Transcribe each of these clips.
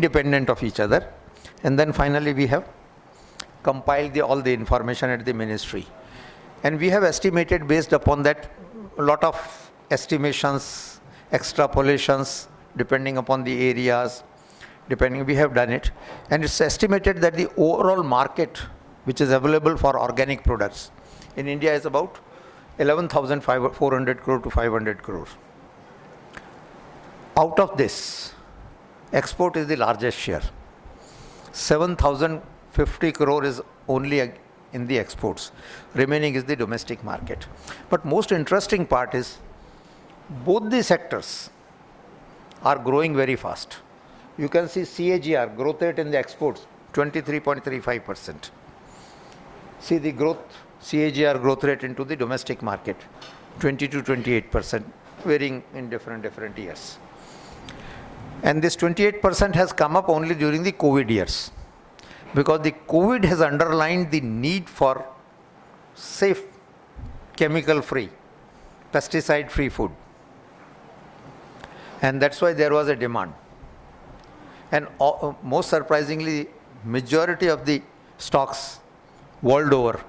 independent of each other. And then finally we have compiled all the information at the ministry. And we have estimated based upon that a lot of estimations, extrapolations, depending upon the areas, we have done it. And it's estimated that the overall market which is available for organic products in India is about 11,400 crore to 500 crore. Out of this, export is the largest share. 7,050 crore is only in the exports. Remaining is the domestic market. But most interesting part is both the sectors are growing very fast. You can see CAGR, growth rate in the exports, 23.35%. See the CAGR growth rate into the domestic market, 20 to 28%, varying in different years. And this 28% has come up only during the COVID years, because the COVID has underlined the need for safe, chemical-free, pesticide-free food. And that's why there was a demand. And most surprisingly, majority of the stocks world over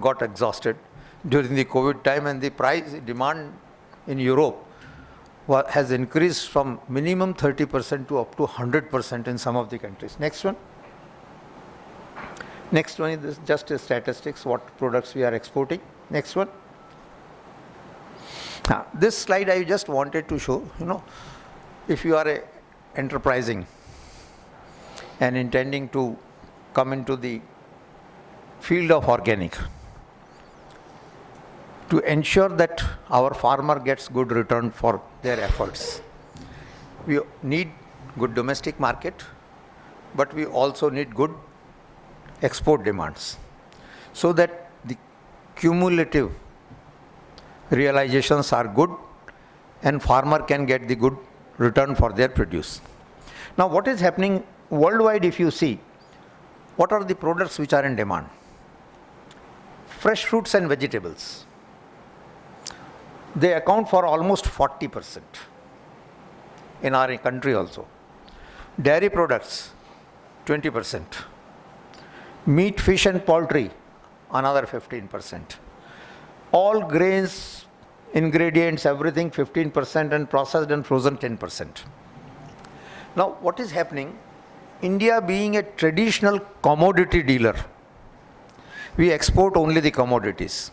got exhausted during the COVID time, and the demand in Europe has increased from minimum 30% to up to 100% in some of the countries. Next one. Next one is just a statistics, what products we are exporting. Next one. This slide I just wanted to show, if you are enterprising and intending to come into the field of organic, to ensure that our farmer gets good return for their efforts, we need good domestic market, but we also need good export demands, so that the cumulative realizations are good and farmer can get the good return for their produce. Now what is happening worldwide, if you see, what are the products which are in demand? Fresh fruits and vegetables. They account for almost 40% in our country also. Dairy products, 20%. Meat, fish and poultry, another 15%. All grains, ingredients, everything 15%, and processed and frozen 10%. Now what is happening? India being a traditional commodity dealer, we export only the commodities,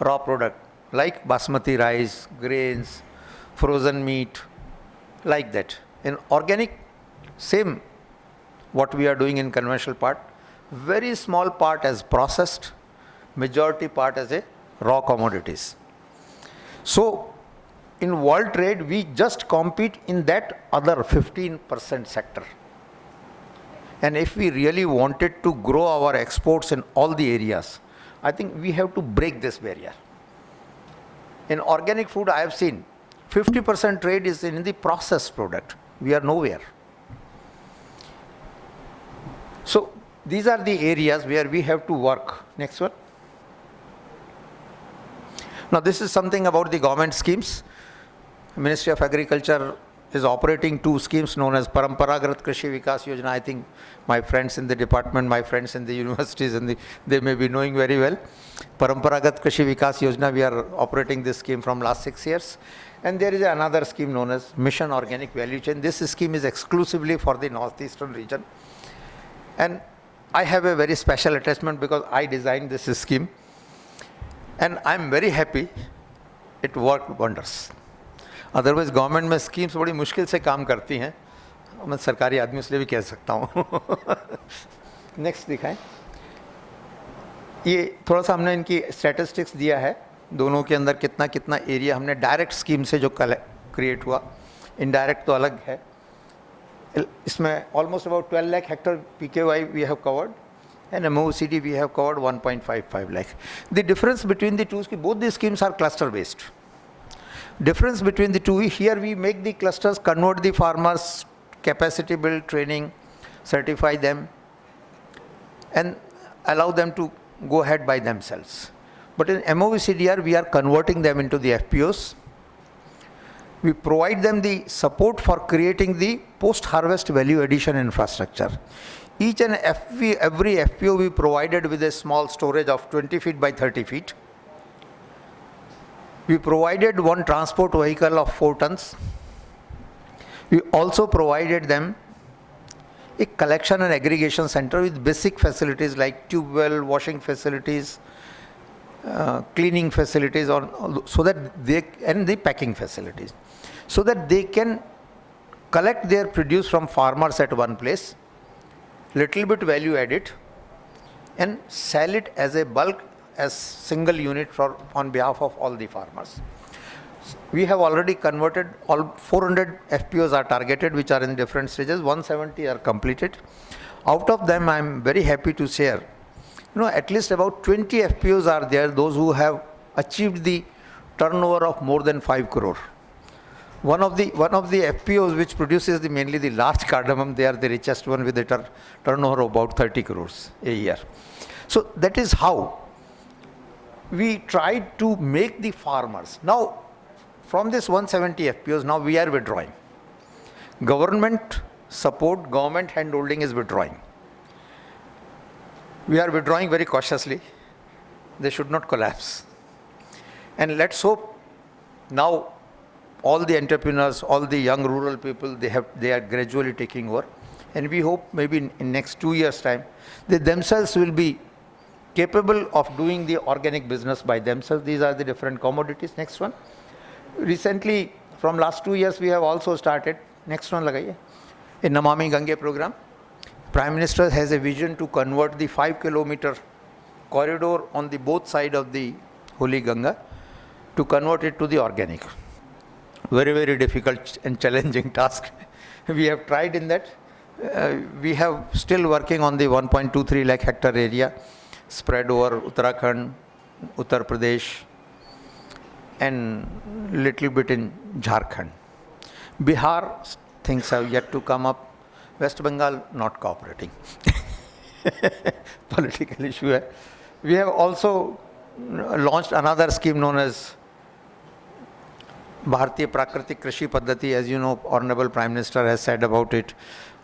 raw product, like basmati rice, grains, frozen meat, like that. In organic, same what we are doing in conventional part, very small part as processed, majority part as a raw commodities. So in world trade, we just compete in that other 15% sector. And if we really wanted to grow our exports in all the areas, I think we have to break this barrier. In organic food, I have seen 50% trade is in the processed product. We are nowhere. So these are the areas where we have to work. Next one. Now this is something about the government schemes. Ministry of Agriculture is operating two schemes known as Paramparagat Krishi Vikas Yojana. I think my friends in the department, my friends in the universities, they may be knowing very well. Paramparagat Krishi Vikas Yojana, we are operating this scheme from last 6 years. And there is another scheme known as Mission Organic Value Chain. This scheme is exclusively for the northeastern region. And I have a very special attachment because I designed this scheme. And I am very happy it worked wonders. Otherwise government में schemes बड़ी मुश्किल से काम करती हैं, मैं सरकारी आदमी इसलिए भी कह सकता हूँ. नेक्स्ट दिखाएं. ये थोड़ा सा हमने इनकी स्टैटिस्टिक्स दिया है, दोनों के अंदर कितना कितना एरिया हमने डायरेक्ट स्कीम से जो क्रिएट हुआ, इनडायरेक्ट तो अलग है. इसमें almost about 12 lakh hectare PKY we have covered and MOCD we have covered 1.55 lakh. The difference between the two, both the schemes are cluster based. Difference between the two, here we make the clusters, convert the farmers, capacity build, training, certify them and allow them to go ahead by themselves. But in MOVCDR we are converting them into the FPOs We provide them the support for creating the post-harvest value addition infrastructure. Each and every FPO we provided with a small storage of 20 feet by 30 feet. We provided one transport vehicle of 4 tons. We also provided them a collection and aggregation center with basic facilities like tube well, washing facilities, cleaning facilities, so that they, and the packing facilities, so that they can collect their produce from farmers at one place, little bit value added, and sell it as a bulk, as single unit on behalf of all the farmers. We have already converted, all 400 FPOs are targeted, which are in different stages. 170 are completed. Out of them, I am very happy to share, at least about 20 FPOs are there, those who have achieved the turnover of more than 5 crore. One of the FPOs which produces mainly the large cardamom, they are the richest one with a turnover of about 30 crores a year. So that is how we tried to make the farmers. Now, from this 170 FPOs, now we are withdrawing. Government support, government handholding is withdrawing. We are withdrawing very cautiously. They should not collapse. And let's hope now all the entrepreneurs, all the young rural people, they are gradually taking over. And we hope maybe in next 2 years' time, they themselves will be capable of doing the organic business by themselves. These are the different commodities. Next one. Recently, from last 2 years, we have also started, next one lagaiye, a Namami Gange program. Prime Minister has a vision to convert the 5-kilometer corridor on the both side of the Holy Ganga, to convert it to the organic. Very, very difficult and challenging task. We have tried in that. We have still working on the 1.23 lakh hectare area spread over Uttarakhand, Uttar Pradesh, and little bit in Jharkhand. Bihar, things have yet to come up. West Bengal not cooperating. Political issue hai. We have also launched another scheme known as Bharatiya Prakratik Krishi Paddhati. As you know, Honorable Prime Minister has said about it.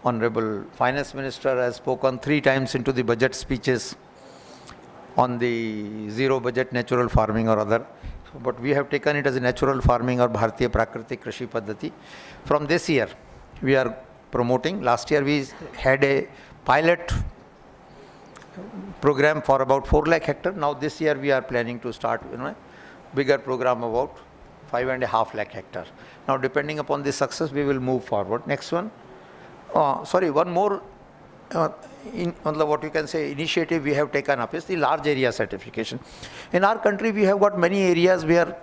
Honorable Finance Minister has spoken 3 times into the budget speeches on the zero budget natural farming or other. But we have taken it as a natural farming or Bharatiya Prakratik Krishi Paddhati. From this year, we are promoting. Last year, we had a pilot program for about 4 lakh hectare. Now this year, we are planning to start a bigger program about 5.5 lakh hectare. Now, depending upon the success, we will move forward. Next one. One more what you can say initiative we have taken up is the large area certification. In our country, we have got many areas where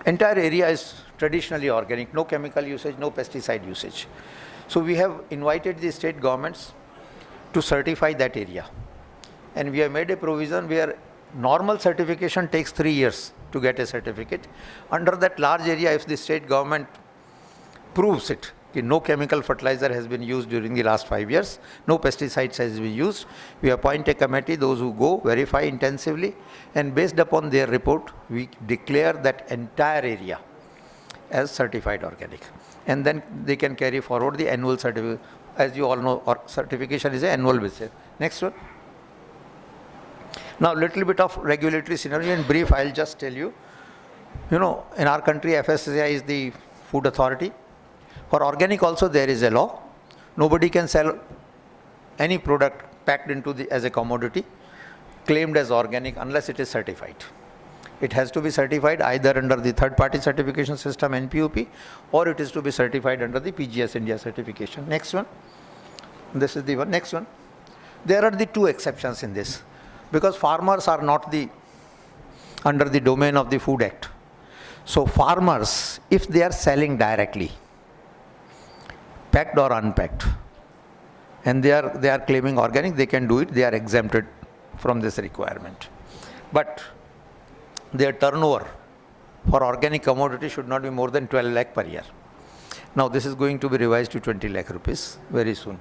entire area is traditionally organic, no chemical usage, no pesticide usage. So we have invited the state governments to certify that area. And we have made a provision where normal certification takes 3 years to get a certificate. Under that large area, if the state government proves it, no chemical fertilizer has been used during the last 5 years, no pesticides has been used, we appoint a committee, those who go, verify intensively, and based upon their report, we declare that entire area as certified organic. And then they can carry forward the annual certificate. As you all know, certification is an annual basis. Next one. Now, little bit of regulatory scenario in brief, I'll just tell you. In our country, FSSAI is the food authority. For organic also there is a law. Nobody can sell any product packed into as a commodity, claimed as organic, unless it is certified. It has to be certified either under the third-party certification system, NPOP, or it is to be certified under the PGS India certification. Next one. This is the one. Next one. There are the 2 exceptions in this, because farmers are not under the domain of the Food Act. So farmers, if they are selling directly, packed or unpacked, and they are claiming organic, they can do it. They are exempted from this requirement. But their turnover for organic commodity should not be more than 12 lakh per year. Now this is going to be revised to 20 lakh rupees very soon.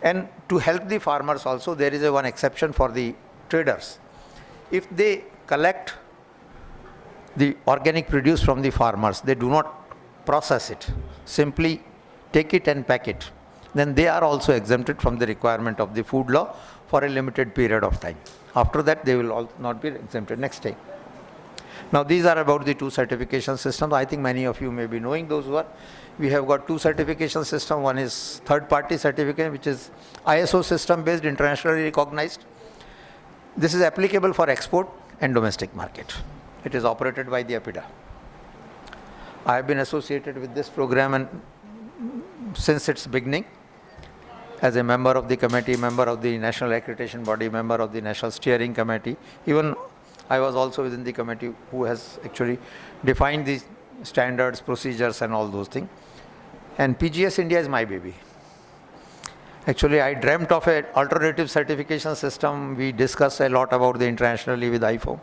And to help the farmers also, there is one exception for the traders. If they collect the organic produce from the farmers, they do not process it, simply take it and pack it, then they are also exempted from the requirement of the food law for a limited period of time. After that, they will all not be exempted. Next time. Now, these are about the two certification systems. I think many of you may be knowing those who are. We have got two certification systems. One is third-party certificate, which is ISO system based, internationally recognized. This is applicable for export and domestic market. It is operated by the APIDA. I have been associated with this program and since its beginning, as a member of the committee, member of the National Accreditation Body, member of the National Steering Committee. Even I was also within the committee who has actually defined the standards, procedures and all those things. And PGS India is my baby. Actually, I dreamt of an alternative certification system. We discussed a lot about the internationally with IFOM.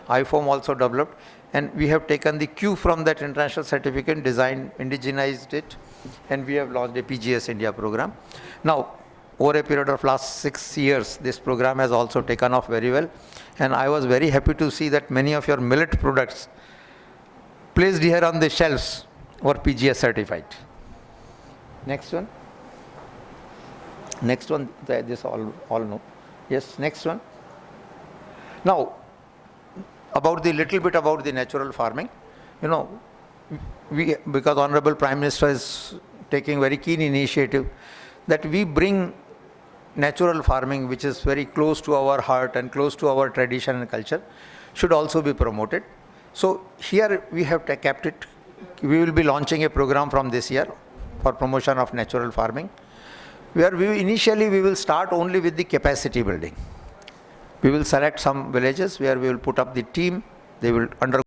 IFOM also developed, and we have taken the cue from that international certificate, designed, indigenized it, and we have launched a PGS India program. Now, over a period of last 6 years, this program has also taken off very well, and I was very happy to see that many of your millet products placed here on the shelves were PGS certified. Next one. Next one, this all know. Yes, next one. Now, about the little bit about the natural farming, because Honorable Prime Minister is taking very keen initiative that we bring natural farming, which is very close to our heart and close to our tradition and culture, should also be promoted. So here we have kept it. We will be launching a program from this year for promotion of natural farming, where initially we will start only with the capacity building. We will select some villages where we will put up the team. They will undergo